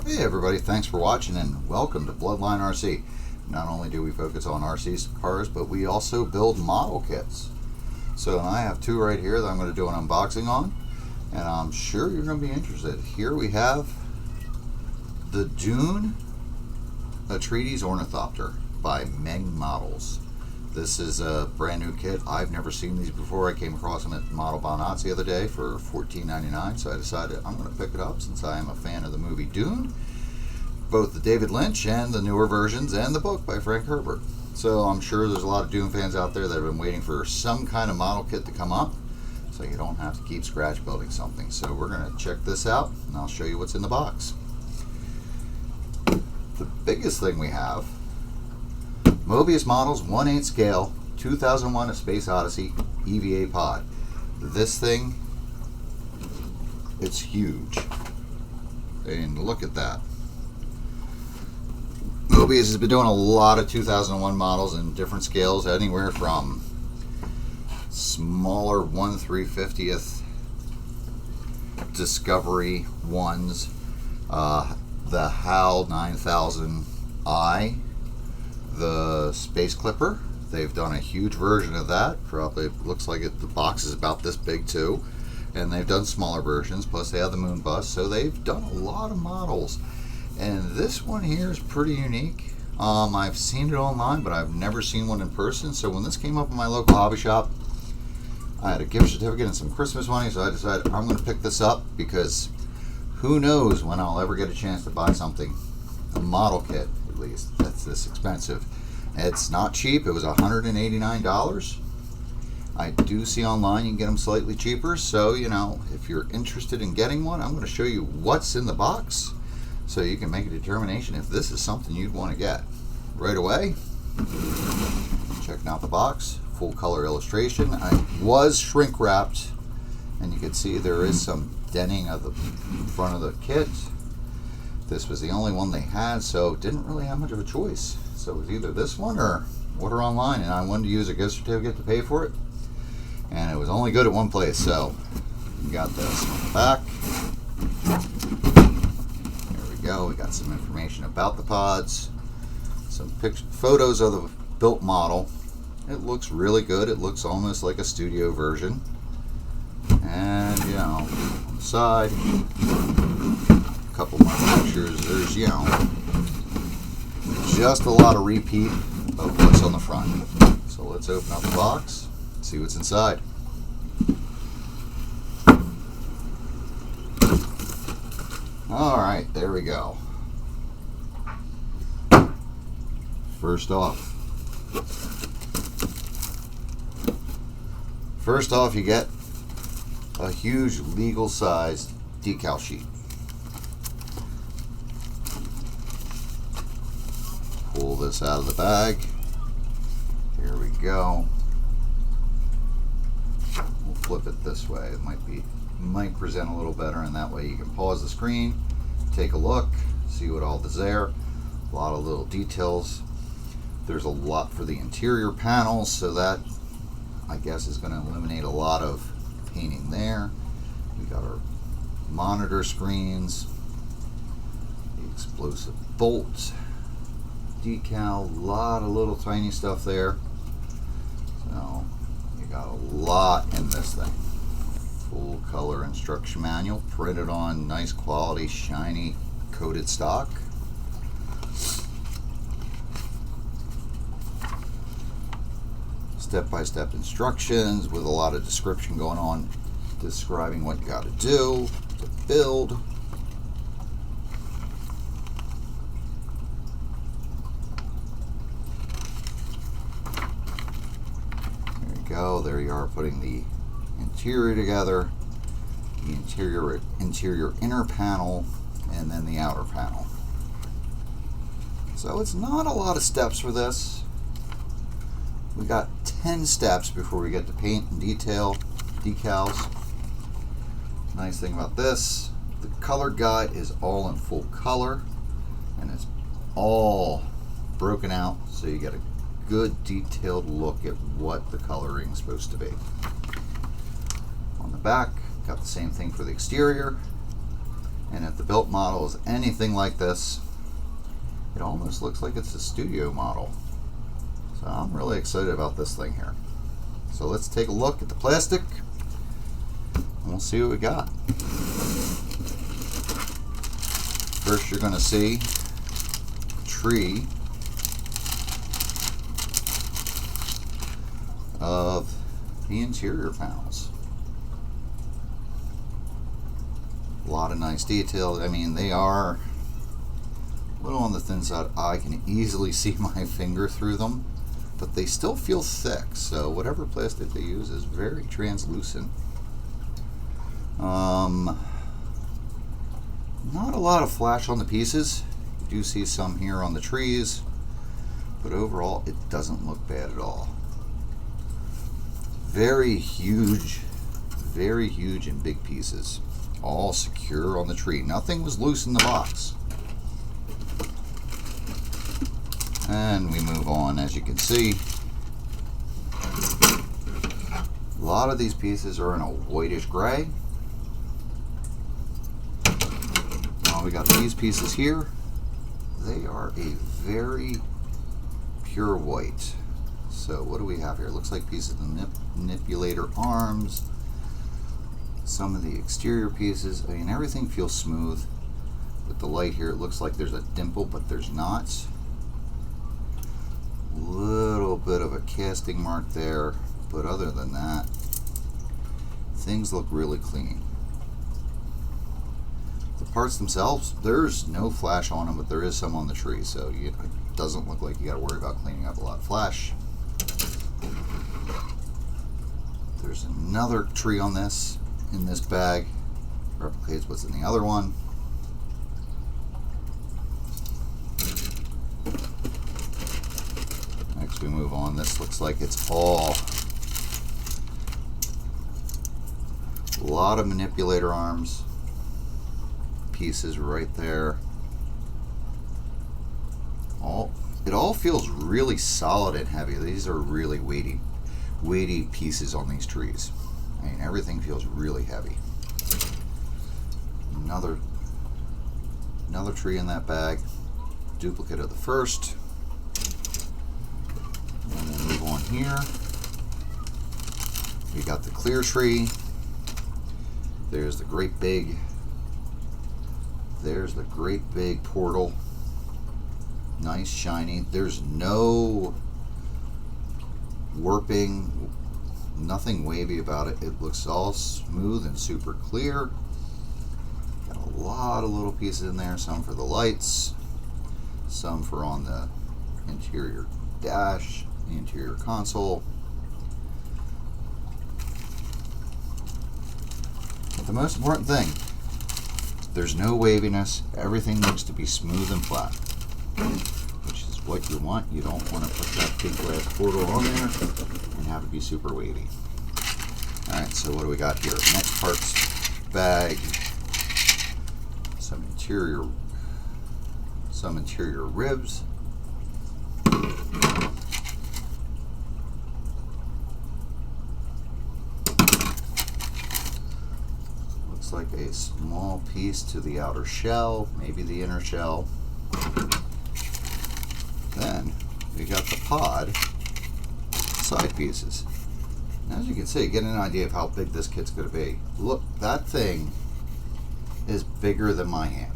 Hey everybody, thanks for watching and welcome to Bloodline RC. Not only do we focus on RC cars, but we also build model kits. So I have two right here that I'm going to do an unboxing on, and I'm sure you're going to be interested. Here we have the Dune Atreides Ornithopter by Meng Models. This is a brand new kit. I've never seen these before. I came across them at Model Bonats the other day for $14.99, so I decided I'm going to pick it up since I am a fan of the movie Dune, both the David Lynch and the newer versions and the book by Frank Herbert. So I'm sure there's a lot of Dune fans out there that have been waiting for some kind of model kit to come up so you don't have to keep scratch building something. So we're going to check this out and I'll show you what's in the box. The biggest thing we have, Moebius Models 1/8 scale 2001 A Space Odyssey EVA pod. This thing, it's huge. And look at that. Moebius has been doing a lot of 2001 models in different scales, anywhere from smaller 1/350th Discovery ones, the HAL 9000i, the Space Clipper. They've done a huge version of that. Probably looks like the box is about this big too. And they've done smaller versions, plus they have the Moon Bus. So they've done a lot of models. And this one here is pretty unique. I've seen it online, but I've never seen one in person. So when this came up in my local hobby shop, I had a gift certificate and some Christmas money, so I decided I'm going to pick this up because who knows when I'll ever get a chance to buy something, a model kit at least, that's this expensive. It's not cheap. It was $189. I do see online you can get them slightly cheaper, so you know, if you're interested in getting one, I'm going to show you what's in the box so you can make a determination if this is something you'd want to get. Right away, checking out the box, full color illustration. I was shrink wrapped, and you can see there is some denting of the front of the kit. This was the only one they had, so didn't really have much of a choice. So it was either this one or order online, and I wanted to use a gift certificate to pay for it, and it was only good at one place. So we got this on the back. There we go. We got some information about the pods, some photos of the built model. It looks really good. It looks almost like a studio version. And you know, on the side, a couple more pictures. There's, you know, just a lot of repeat of what's on the front. So let's open up the box, see what's inside. Alright, there we go. First off you get a huge legal sized decal sheet. Pull this out of the bag. Here we go. We'll flip it this way. It might present a little better, and that way you can pause the screen, take a look, see what all is there. A lot of little details. There's a lot for the interior panels, so that I guess is going to eliminate a lot of painting there. We got our monitor screens, the explosive bolt decal, a lot of little tiny stuff there. So you got a lot in this thing. Full color instruction manual, printed on nice quality, shiny, coated stock. Step-by-step instructions with a lot of description going on, describing what you got to do to build. There you go. There you are, putting the interior together, the interior inner panel, and then the outer panel. So it's not a lot of steps for this. We got 10 steps before we get to paint and detail decals. Nice thing about this, the color guide is all in full color, and it's all broken out so you get a good detailed look at what the coloring is supposed to be. On the back, got the same thing for the exterior. And if the built model is anything like this, it almost looks like it's a studio model. So I'm really excited about this thing here. So let's take a look at the plastic and we'll see what we got. First you're going to see a tree of the interior panels. A lot of nice detail. I mean, they are a little on the thin side. I can easily see my finger through them, but they still feel thick, so whatever plastic they use is very translucent. Not a lot of flash on the pieces. You do see some here on the trees, but overall it doesn't look bad at all. Very huge and big pieces, all secure on the tree. Nothing was loose in the box. And we move on. As you can see, a lot of these pieces are in a whitish gray. Now we got these pieces here. They are a very pure white. So what do we have here? It looks like pieces of the manipulator arms, some of the exterior pieces. I mean, everything feels smooth. With the light here, it looks like there's a dimple, but there's not. Little bit of a casting mark there, but other than that, things look really clean. The parts themselves, there's no flash on them, but there is some on the tree, so it doesn't look like you got to worry about cleaning up a lot of flash. There's another tree on this, in this bag, replicates what's in the other one. Next we move on. This looks like it's all a lot of manipulator arms pieces right there. It all feels really solid and heavy. These are really weighty pieces on these trees. I mean, everything feels really heavy. Another tree in that bag, duplicate of the first. And then move on here. We got the clear tree. There's the great big portal. Nice, shiny. There's no warping, nothing wavy about it. It looks all smooth and super clear. Got a lot of little pieces in there, some for the lights, some for on the interior dash, the interior console. But the most important thing, there's no waviness. Everything looks to be smooth and flat, which is what you want. You don't want to put that big glass portal on there and have it be super wavy. Alright, so what do we got here? Next parts bag, some interior ribs. Looks like a small piece to the outer shell, maybe the inner shell. Then we got the pod side pieces. And as you can see, get an idea of how big this kit's going to be. Look, that thing is bigger than my hand.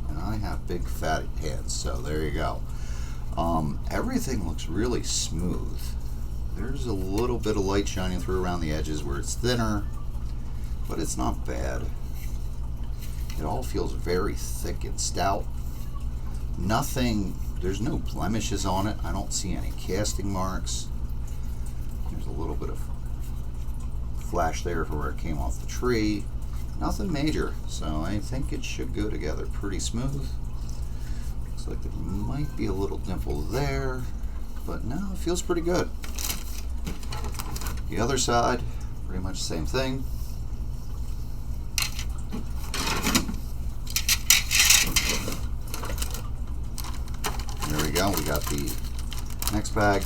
And I have big fat hands, so there you go. Everything looks really smooth. There's a little bit of light shining through around the edges where it's thinner, but it's not bad. It all feels very thick and stout. There's no blemishes on it. I don't see any casting marks. There's a little bit of flash there for where it came off the tree. Nothing major, so I think it should go together pretty smooth. Looks like there might be a little dimple there, but no, it feels pretty good. The other side, pretty much the same thing. There we go, we got the next bag.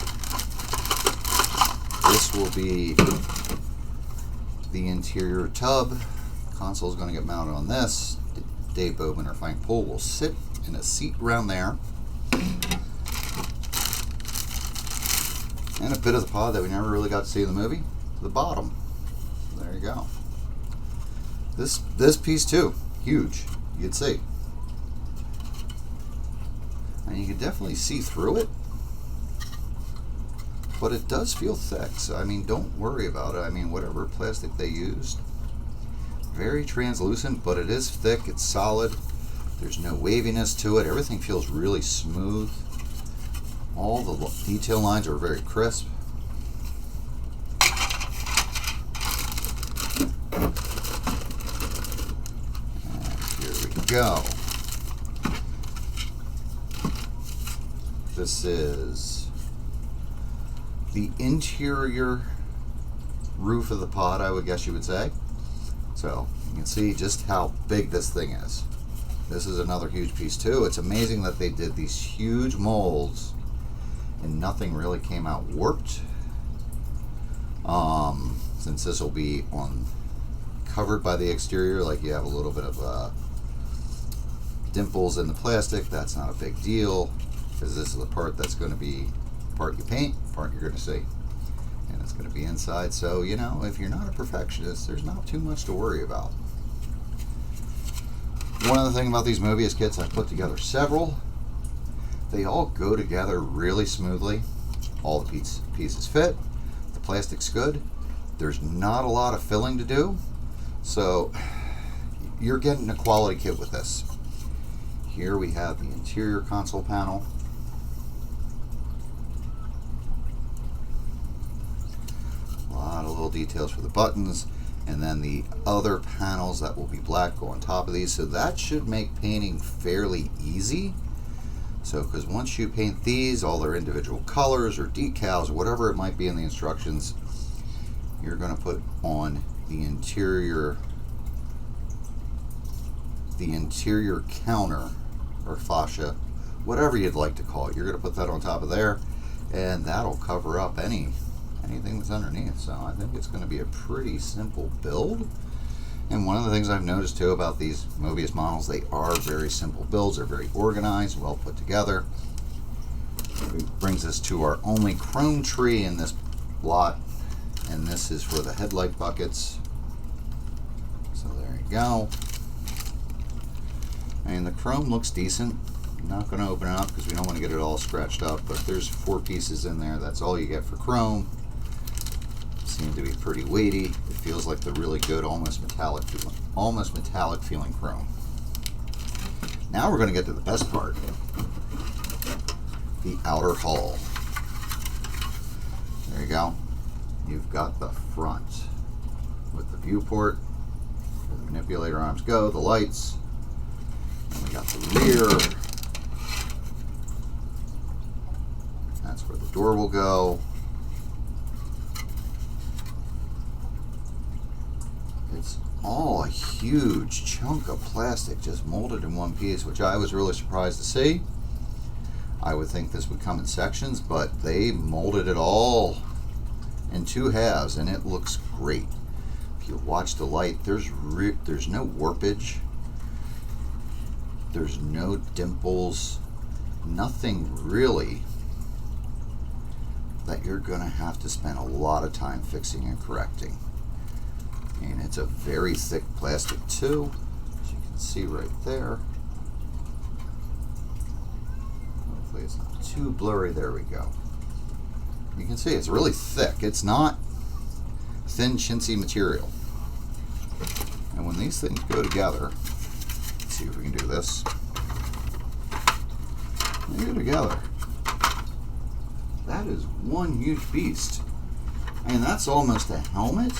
This will be the interior tub. Console is going to get mounted on this. Dave Bowman or Frank Poole will sit in a seat around there. And a bit of the pod that we never really got to see in the movie, the bottom. There you go. This piece too, huge, you can see. And you can definitely see through it, but it does feel thick, so I mean, don't worry about it. I mean, whatever plastic they used, very translucent, but it is thick, it's solid. There's no waviness to it. Everything feels really smooth. All the detail lines are very crisp. And here we go. This is the interior roof of the pod, I would guess you would say. So you can see just how big this thing is. This is another huge piece too. It's amazing that they did these huge molds and nothing really came out warped. Since this will be covered by the exterior, like you have a little bit of dimples in the plastic, that's not a big deal, because this is the part that's going to be part you paint, part you're going to see, and it's going to be inside. So you know, if you're not a perfectionist, there's not too much to worry about. One other thing about these Moebius kits, I've put together several. They all go together really smoothly. All the pieces fit. The plastic's good. There's not a lot of filling to do. So you're getting a quality kit with this. Here we have the interior console panel. A lot of little details for the buttons. And then the other panels that will be black go on top of these. So that should make painting fairly easy. So, because once you paint these, all their individual colors or decals or whatever it might be in the instructions, you're going to put on the interior counter or fascia, whatever you'd like to call it. You're going to put that on top of there, and that'll cover up anything that's underneath. So I think it's going to be a pretty simple build. And one of the things I've noticed too about these Moebius models, they are very simple builds. They're very organized, well put together. It brings us to our only chrome tree in this lot, and this is for the headlight buckets. So there you go. And the chrome looks decent. I'm not going to open it up because we don't want to get it all scratched up, but there's 4 pieces in there. That's all you get for chrome. Seem to be pretty weighty. It feels like the really good, almost metallic feeling chrome. Now we're going to get to the best part, the outer hull. There you go. You've got the front with the viewport, where the manipulator arms go, the lights, and we got the rear. That's where the door will go. It's all a huge chunk of plastic just molded in one piece, which I was really surprised to see. I would think this would come in sections, but they molded it all in 2 halves, and it looks great. If you watch the light, there's no warpage, there's no dimples, nothing really that you're gonna have to spend a lot of time fixing and correcting. And it's a very thick plastic too, as you can see right there. Hopefully it's not too blurry. There we go. You can see it's really thick. It's not thin, chintzy material. And when these things go together, let's see if we can do this. They go together. That is one huge beast. I mean, that's almost a helmet.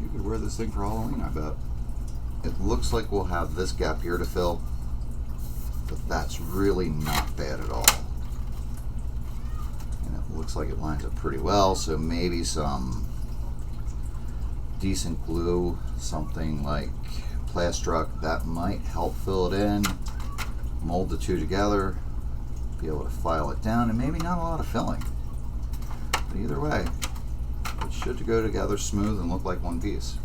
You could wear this thing for Halloween, I bet. It looks like we'll have this gap here to fill, but that's really not bad at all. And it looks like it lines up pretty well, so maybe some decent glue, something like Plastruck, that might help fill it in, mold the 2 together, be able to file it down, and maybe not a lot of filling. But either way, it should go together smooth and look like one piece.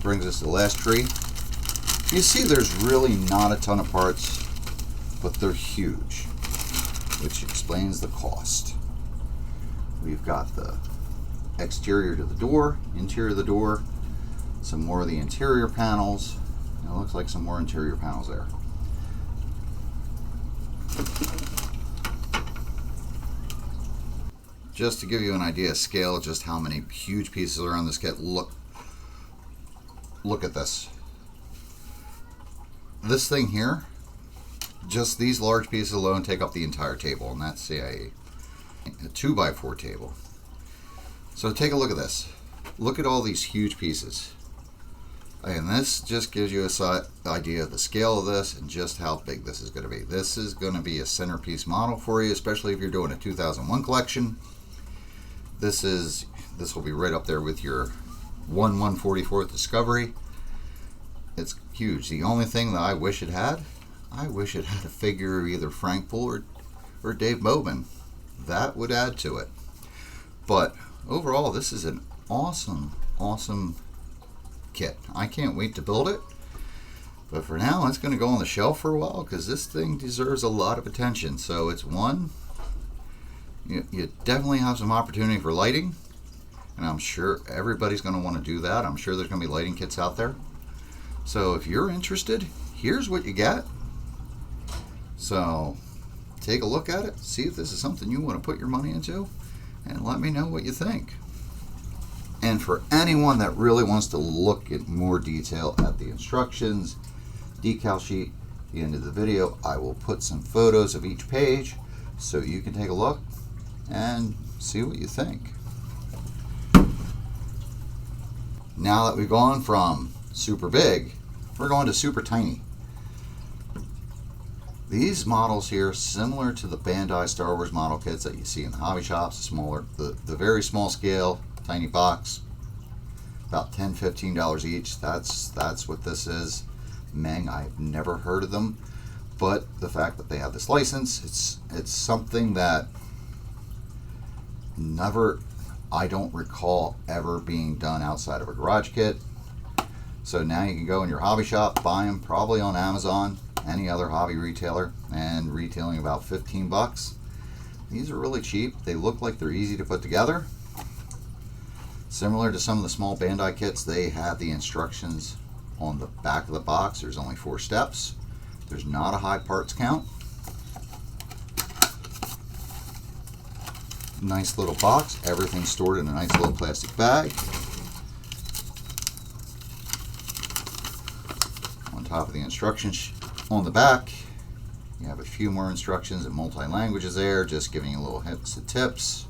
brings us to the last tree. You see there's really not a ton of parts, but they're huge, which explains the cost. We've got the exterior to the door, interior of the door, some more of the interior panels. It looks like some more interior panels there. Just to give you an idea of scale of just how many huge pieces are on this kit, look at this. This thing here, just these large pieces alone take up the entire table, and that's a 2x4 table. So take a look at this. Look at all these huge pieces. And this just gives you an idea of the scale of this and just how big this is going to be. This is going to be a centerpiece model for you, especially if you're doing a 2001 collection. This will be right up there with your 1/144th Discovery. It's huge. The only thing that I wish it had a figure of either Frank Poole or Dave Moebius. That would add to it. But overall, this is an awesome kit. I can't wait to build it. But for now, it's going to go on the shelf for a while because this thing deserves a lot of attention. So it's one, you definitely have some opportunity for lighting, and I'm sure everybody's going to want to do that. I'm sure there's going to be lighting kits out there. So if you're interested, here's what you get. So take a look at it, see if this is something you want to put your money into, and let me know what you think. And for anyone that really wants to look at more detail at the instructions, decal sheet, at the end of the video, I will put some photos of each page so you can take a look and see what you think. Now that we've gone from super big, we're going to super tiny. These models here, similar to the Bandai Star Wars model kits that you see in the hobby shops, the very small scale, tiny box, about $10, $15 each. That's what this is. Meng, I've never heard of them, but the fact that they have this license, it's something that I don't recall ever being done outside of a garage kit. So now you can go in your hobby shop, buy them probably on Amazon, any other hobby retailer, and retailing about 15 bucks. These are really cheap. They look like they're easy to put together. Similar to some of the small Bandai kits, they have the instructions on the back of the box. There's only 4 steps. There's not a high parts count. Nice little box. Everything's stored in a nice little plastic bag. On top of the instructions on the back, you have a few more instructions in multi-languages there, just giving you little hints and tips.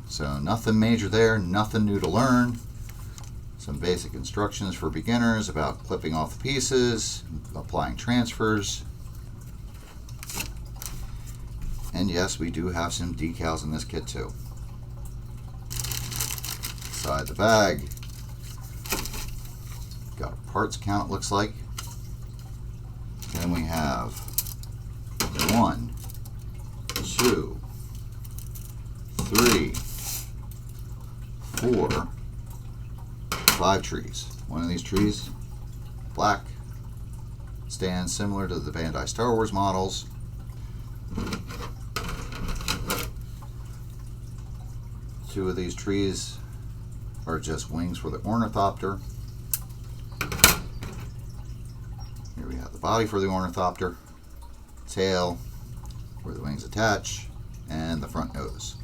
So nothing major there, nothing new to learn. Some basic instructions for beginners about clipping off the pieces, applying transfers. And yes, we do have some decals in this kit too. Inside the bag, got a parts count, it looks like. Then we have 1, 2, 3, 4, 5 trees. One of these trees, black, stands similar to the Bandai Star Wars models. Two of these trees are just wings for the Ornithopter. Here we have the body for the Ornithopter, tail where the wings attach, and the front nose.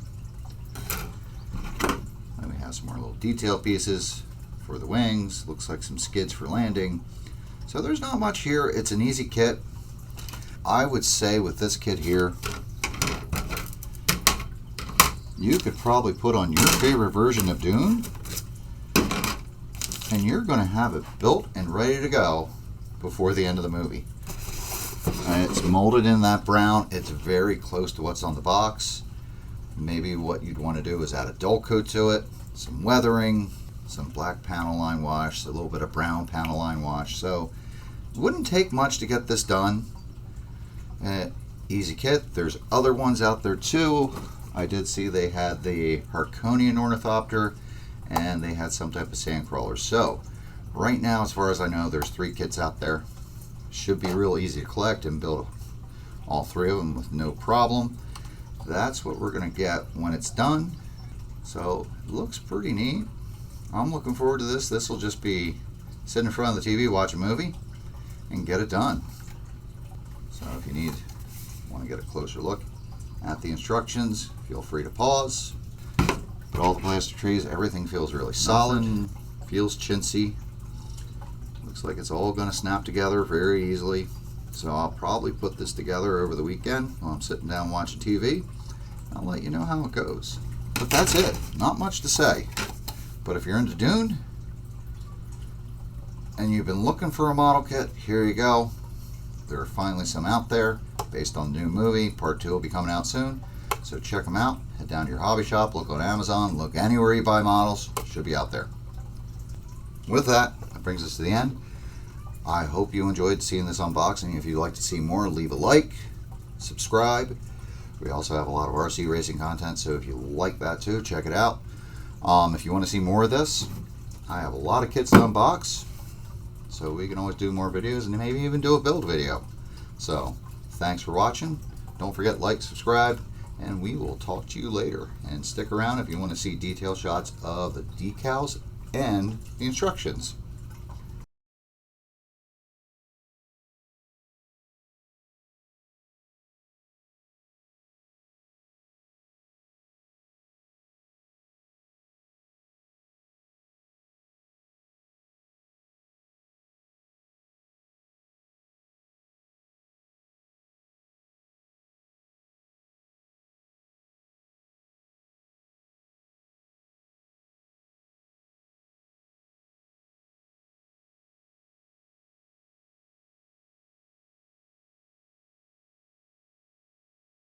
Then we have some more little detail pieces for the wings. Looks like some skids for landing. So there's not much here. It's an easy kit. I would say with this kit here, you could probably put on your favorite version of Dune, and you're going to have it built and ready to go before the end of the movie. And it's molded in that brown. It's very close to what's on the box. Maybe what you'd want to do is add a dull coat to it, some weathering, some black panel line wash, a little bit of brown panel line wash. So it wouldn't take much to get this done. Easy kit. There's other ones out there too. I did see they had the Harkonian Ornithopter, and they had some type of sandcrawler. So Right now, as far as I know, there's 3 kits out there. Should be real easy to collect and build all 3 of them with no problem. That's what we're going to get when it's done. So it looks pretty neat. I'm looking forward to this. This will just be sitting in front of the TV, watch a movie, and get it done. So if you want to get a closer look at the instructions, feel free to pause. But all the plastic trees, everything feels really solid, feels chintzy. Looks like it's all going to snap together very easily. So I'll probably put this together over the weekend while I'm sitting down watching TV. I'll let you know how it goes. But that's it. Not much to say. But if you're into Dune and you've been looking for a model kit, here you go. There are finally some out there based on the new movie. Part 2 will be coming out soon. So check them out. Head down to your hobby shop, look on Amazon, look anywhere you buy models. Should be out there. With that brings us to the end. I hope you enjoyed seeing this unboxing. If you'd like to see more, leave a like, subscribe. We also have a lot of RC racing content, so if you like that too, check it out. If you want to see more of this, I have a lot of kits to unbox, so we can always do more videos and maybe even do a build video. So thanks for watching. Don't forget, like, subscribe, and we will talk to you later. And stick around if you want to see detailed shots of the decals and the instructions.